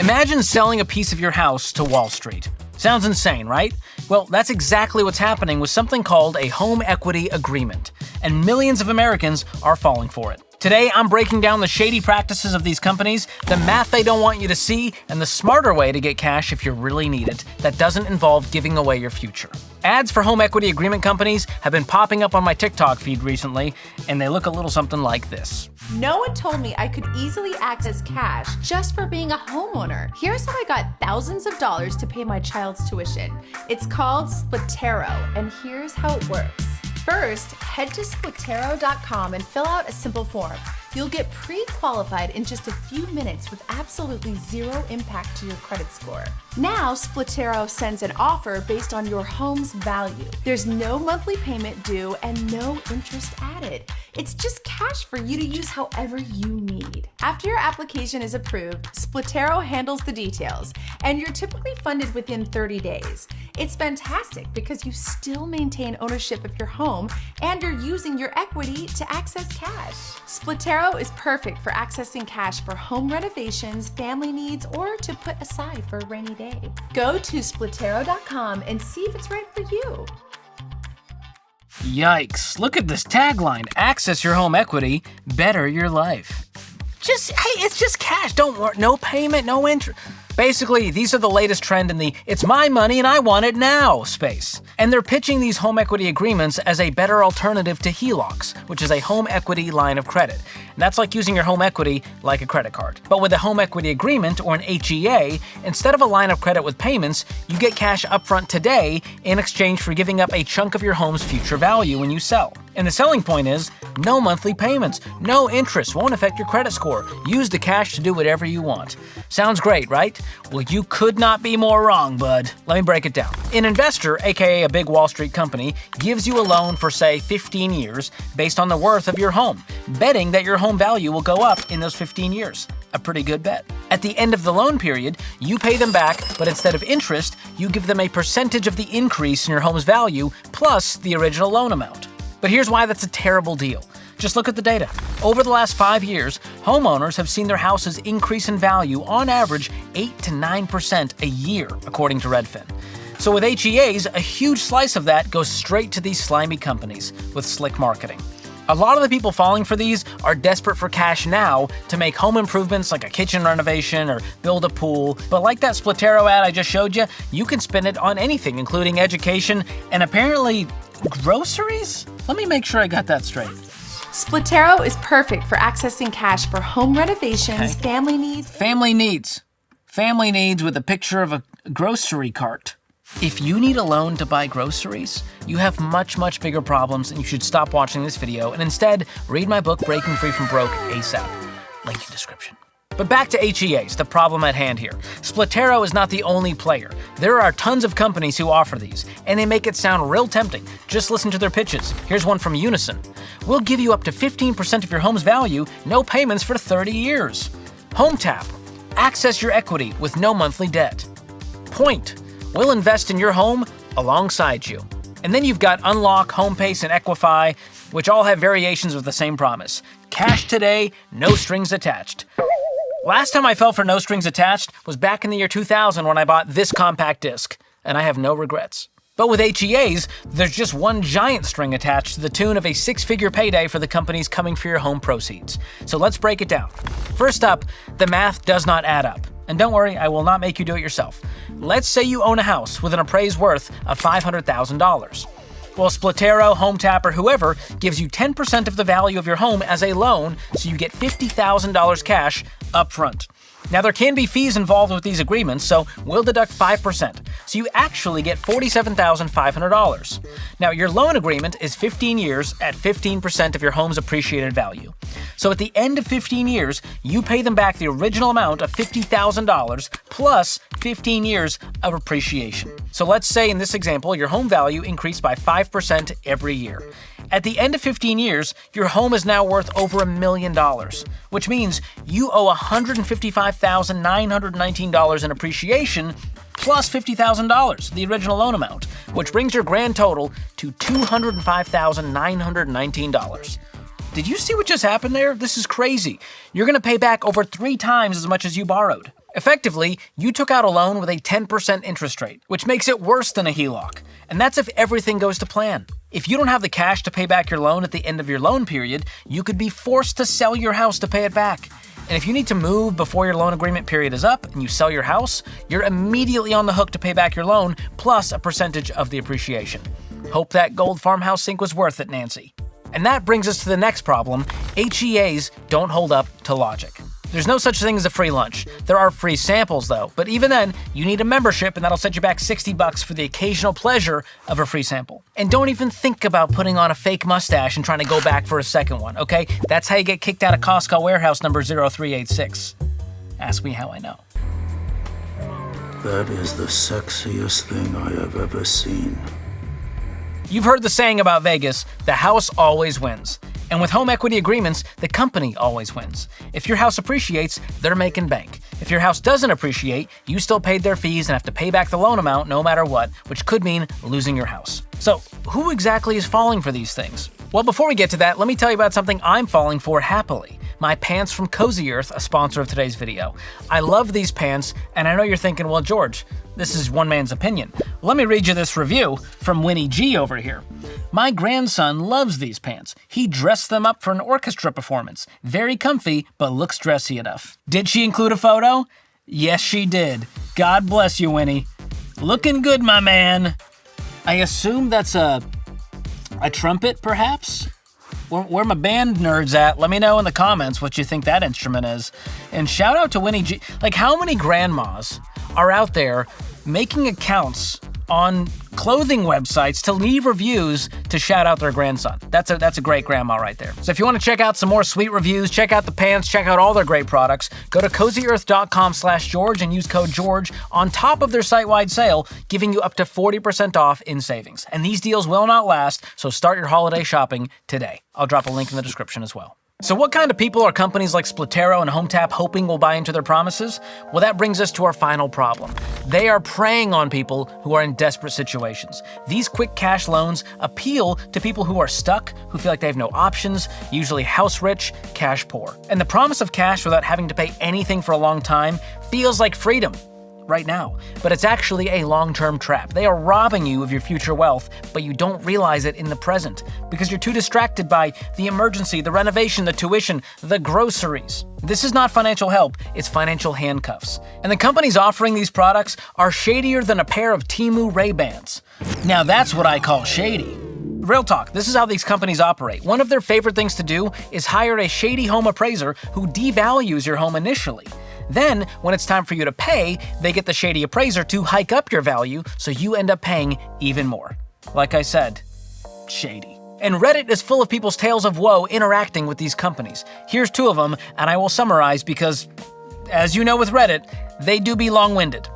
Imagine selling a piece of your house to Wall Street. Sounds insane, right? Well, that's exactly what's happening with something called a home equity agreement, and millions of Americans are falling for it. Today, I'm breaking down the shady practices of these companies, the math they don't want you to see, and the smarter way to get cash if you really need it that doesn't involve giving away your future. Ads for home equity agreement companies have been popping up on my TikTok feed recently, and they look a little something like this. No one told me I could easily access cash just for being a homeowner. Here's how I got thousands of dollars to pay my child's tuition. It's called Splatero, and here's how it works. First, head to splatero.com and fill out a simple form. You'll get pre-qualified in just a few minutes with absolutely zero impact to your credit score. Now, Splatero sends an offer based on your home's value. There's no monthly payment due and no interest added. It's just cash for you to use however you need. After your application is approved, Splatero handles the details, and you're typically funded within 30 days. It's fantastic because you still maintain ownership of your home and you're using your equity to access cash. Splatero is perfect for accessing cash for home renovations, family needs, or to put aside for a rainy day. Go to splatero.com and see if it's right for you. Yikes, look at this tagline, access your home equity, better your life. It's just cash, don't worry, no payment, no interest. Basically, these are the latest trend in the it's my money and I want it now space. And they're pitching these home equity agreements as a better alternative to HELOCs, which is a home equity line of credit. And that's like using your home equity like a credit card. But with a home equity agreement, or an HEA, instead of a line of credit with payments, you get cash upfront today in exchange for giving up a chunk of your home's future value when you sell. And the selling point is, no monthly payments, no interest, won't affect your credit score. Use the cash to do whatever you want. Sounds great, right? Well, you could not be more wrong, bud. Let me break it down. An investor, aka a big Wall Street company, gives you a loan for, say, 15 years based on the worth of your home, betting that your home value will go up in those 15 years. A pretty good bet. At the end of the loan period, you pay them back, but instead of interest, you give them a percentage of the increase in your home's value plus the original loan amount. But here's why that's a terrible deal. Just look at the data. Over the last 5 years, homeowners have seen their houses increase in value on average 8 to 9% a year, according to Redfin. So with HEAs, a huge slice of that goes straight to these slimy companies with slick marketing. A lot of the people falling for these are desperate for cash now to make home improvements like a kitchen renovation or build a pool. But like that Splatero ad I just showed you, you can spend it on anything, including education and apparently groceries? Let me make sure I got that straight. Splatero is perfect for accessing cash for home renovations, family needs. Family needs. Family needs with a picture of a grocery cart. If you need a loan to buy groceries, you have much, much bigger problems and you should stop watching this video and instead read my book, Breaking Free from Broke, ASAP. Link in description. But back to HEAs, the problem at hand here. Splatero is not the only player. There are tons of companies who offer these, and they make it sound real tempting. Just listen to their pitches. Here's one from Unison. We'll give you up to 15% of your home's value, no payments for 30 years. HomeTap. Access your equity with no monthly debt. Point. We'll invest in your home alongside you. And then you've got Unlock, HomePace, and Equify, which all have variations of the same promise. Cash today, no strings attached. Last time I fell for no strings attached was back in the year 2000 when I bought this compact disc, and I have no regrets. But with HEAs, there's just one giant string attached to the tune of a 6-figure payday for the companies coming for your home proceeds. So let's break it down. First up, the math does not add up. And don't worry, I will not make you do it yourself. Let's say you own a house with an appraised worth of $500,000. Well, Splatero, HomeTap, or whoever gives you 10% of the value of your home as a loan, so you get $50,000 cash up front. Now, there can be fees involved with these agreements, so we'll deduct 5%, so you actually get $47,500. Now, your loan agreement is 15 years at 15% of your home's appreciated value. So at the end of 15 years, you pay them back the original amount of $50,000 plus 15 years of appreciation. So let's say in this example, your home value increased by 5% every year. At the end of 15 years, your home is now worth over $1 million, which means you owe $155,919 in appreciation plus $50,000, the original loan amount, which brings your grand total to $205,919. Did you see what just happened there? This is crazy. You're going to pay back over 3 times as much as you borrowed. Effectively, you took out a loan with a 10% interest rate, which makes it worse than a HELOC. And that's if everything goes to plan. If you don't have the cash to pay back your loan at the end of your loan period, you could be forced to sell your house to pay it back. And if you need to move before your loan agreement period is up and you sell your house, you're immediately on the hook to pay back your loan plus a percentage of the appreciation. Hope that gold farmhouse sink was worth it, Nancy. And that brings us to the next problem. HEAs don't hold up to logic. There's no such thing as a free lunch. There are free samples though, but even then, you need a membership and that'll set you back $60 for the occasional pleasure of a free sample. And don't even think about putting on a fake mustache and trying to go back for a second one, okay? That's how you get kicked out of Costco warehouse number 0386. Ask me how I know. That is the sexiest thing I have ever seen. You've heard the saying about Vegas, the house always wins. And with home equity agreements, the company always wins. If your house appreciates, they're making bank. If your house doesn't appreciate, you still paid their fees and have to pay back the loan amount no matter what, which could mean losing your house. So, who exactly is falling for these things? Well, before we get to that, let me tell you about something I'm falling for happily. My pants from Cozy Earth, a sponsor of today's video. I love these pants, and I know you're thinking, well, George, this is one man's opinion. Let me read you this review from Winnie G over here. My grandson loves these pants. He dressed them up for an orchestra performance. Very comfy, but looks dressy enough. Did she include a photo? Yes, she did. God bless you, Winnie. Looking good, my man. I assume that's a trumpet, perhaps? Where my band nerds at? Let me know in the comments what you think that instrument is. And shout out to Winnie G. Like, how many grandmas are out there making accounts on clothing websites to leave reviews to shout out their grandson? That's a great grandma right there. So if you want to check out some more sweet reviews, check out the pants, check out all their great products, go to CozyEarth.com/George and use code George on top of their site-wide sale, giving you up to 40% off in savings. And these deals will not last, so start your holiday shopping today. I'll drop a link in the description as well. So what kind of people are companies like Splatero and HomeTap hoping will buy into their promises? Well, that brings us to our final problem. They are preying on people who are in desperate situations. These quick cash loans appeal to people who are stuck, who feel like they have no options, usually house rich, cash poor. And the promise of cash without having to pay anything for a long time feels like freedom right now, but it's actually a long-term trap. They are robbing you of your future wealth, but you don't realize it in the present because you're too distracted by the emergency, the renovation, the tuition, the groceries. This is not financial help, it's financial handcuffs. And the companies offering these products are shadier than a pair of Temu Ray-Bans. Now that's what I call shady. Real talk, this is how these companies operate. One of their favorite things to do is hire a shady home appraiser who devalues your home initially. Then, when it's time for you to pay, they get the shady appraiser to hike up your value, so you end up paying even more. Like I said, shady. And Reddit is full of people's tales of woe interacting with these companies. Here's 2 of them, and I will summarize because, as you know with Reddit, they do be long-winded.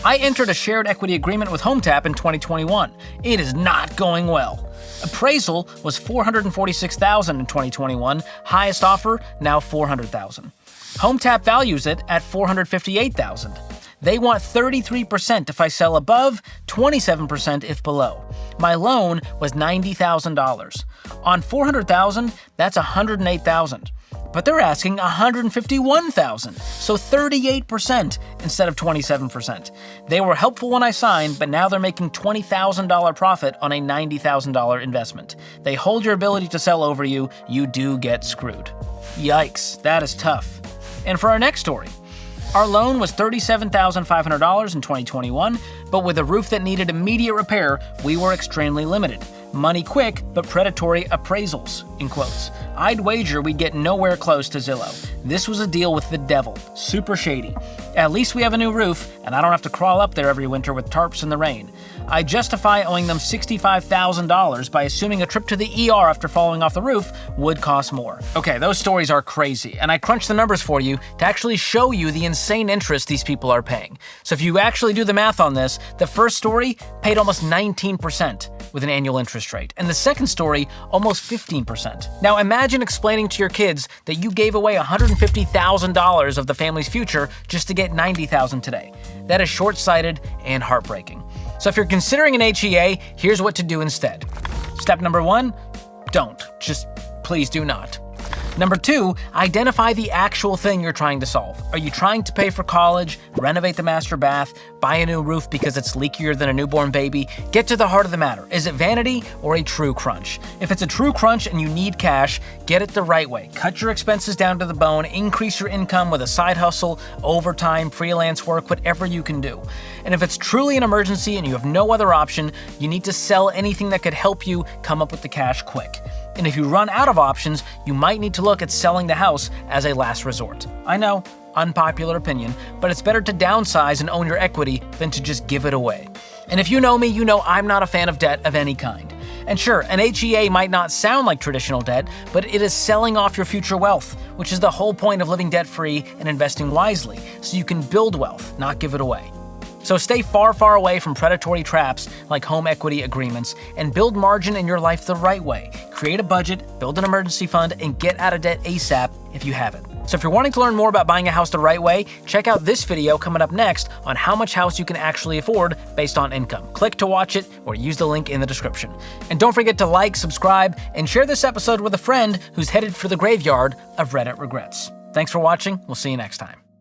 I entered a shared equity agreement with HomeTap in 2021. It is not going well. Appraisal was $446,000 in 2021. Highest offer, now $400,000. HomeTap values it at $458,000. They want 33% if I sell above, 27% if below. My loan was $90,000. On $400,000, that's $108,000. But they're asking $151,000, so 38% instead of 27%. They were helpful when I signed, but now they're making $20,000 profit on a $90,000 investment. They hold your ability to sell over you, you do get screwed. Yikes, that is tough. And for our next story, our loan was $37,500 in 2021, but with a roof that needed immediate repair, we were extremely limited. Money quick, but predatory appraisals, in quotes. I'd wager we'd get nowhere close to Zillow. This was a deal with the devil, super shady. At least we have a new roof, and I don't have to crawl up there every winter with tarps in the rain. I justify owing them $65,000 by assuming a trip to the ER after falling off the roof would cost more. Okay, those stories are crazy, and I crunched the numbers for you to actually show you the insane interest these people are paying. So if you actually do the math on this, the first story paid almost 19% with an annual interest rate, and the second story almost 15%. Now imagine explaining to your kids that you gave away $150,000 of the family's future just to get $90,000 today. That is short-sighted and heartbreaking. So if you're considering an HEA, here's what to do instead. Step number 1, don't. Just please do not. Number 2, identify the actual thing you're trying to solve. Are you trying to pay for college, renovate the master bath, buy a new roof because it's leakier than a newborn baby? Get to the heart of the matter. Is it vanity or a true crunch? If it's a true crunch and you need cash, get it the right way. Cut your expenses down to the bone, increase your income with a side hustle, overtime, freelance work, whatever you can do. And if it's truly an emergency and you have no other option, you need to sell anything that could help you come up with the cash quick. And if you run out of options, you might need to look at selling the house as a last resort. I know, unpopular opinion, but it's better to downsize and own your equity than to just give it away. And if you know me, you know I'm not a fan of debt of any kind. And sure, an HEA might not sound like traditional debt, but it is selling off your future wealth, which is the whole point of living debt-free and investing wisely, so you can build wealth, not give it away. So stay far, far away from predatory traps like home equity agreements and build margin in your life the right way. Create a budget, build an emergency fund, and get out of debt ASAP if you haven't. So if you're wanting to learn more about buying a house the right way, check out this video coming up next on how much house you can actually afford based on income. Click to watch it or use the link in the description. And don't forget to like, subscribe, and share this episode with a friend who's headed for the graveyard of Reddit regrets. Thanks for watching. We'll see you next time.